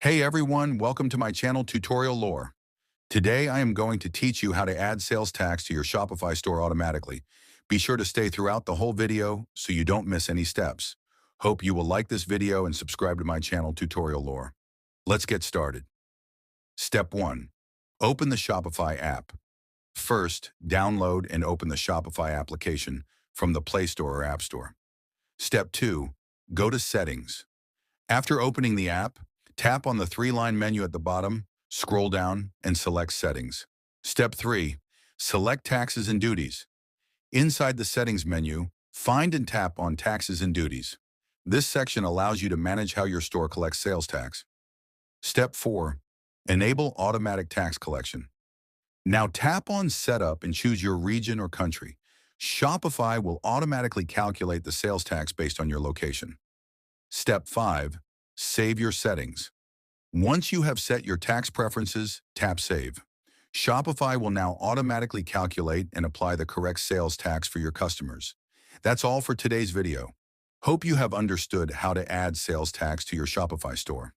Hey everyone, welcome to my channel Tutorial Lore. Today I am going to teach you how to add sales tax to your Shopify store automatically. Be sure to stay throughout the whole video so you don't miss any steps. Hope you will like this video and subscribe to my channel Tutorial Lore. Let's get started. Step 1. Open the Shopify app. First, download and open the Shopify application from the Play Store or App Store. Step 2. Go to Settings. After opening the app, tap on the three-line menu at the bottom, scroll down, and select Settings. Step 3. Select Taxes and Duties. Inside the Settings menu, find and tap on Taxes and Duties. This section allows you to manage how your store collects sales tax. Step 4. Enable Automatic Tax Collection. Now tap on Setup and choose your region or country. Shopify will automatically calculate the sales tax based on your location. Step 5. Save your settings. Once you have set your tax preferences, tap Save. Shopify will now automatically calculate and apply the correct sales tax for your customers. That's all for today's video. Hope you have understood how to add sales tax to your Shopify store.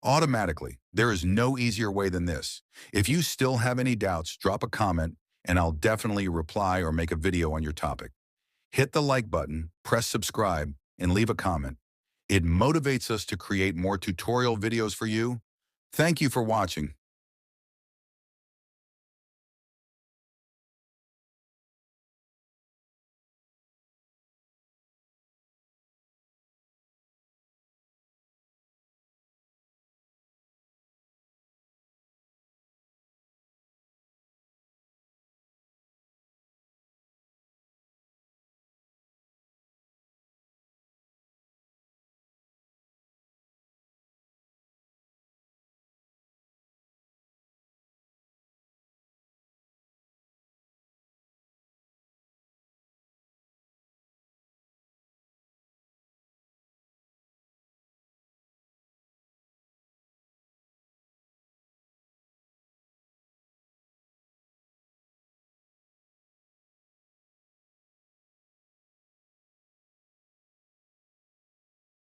Automatically, there is no easier way than this. If you still have any doubts, drop a comment and I'll definitely reply or make a video on your topic. Hit the like button, press subscribe, and leave a comment. It motivates us to create more tutorial videos for you. Thank you for watching.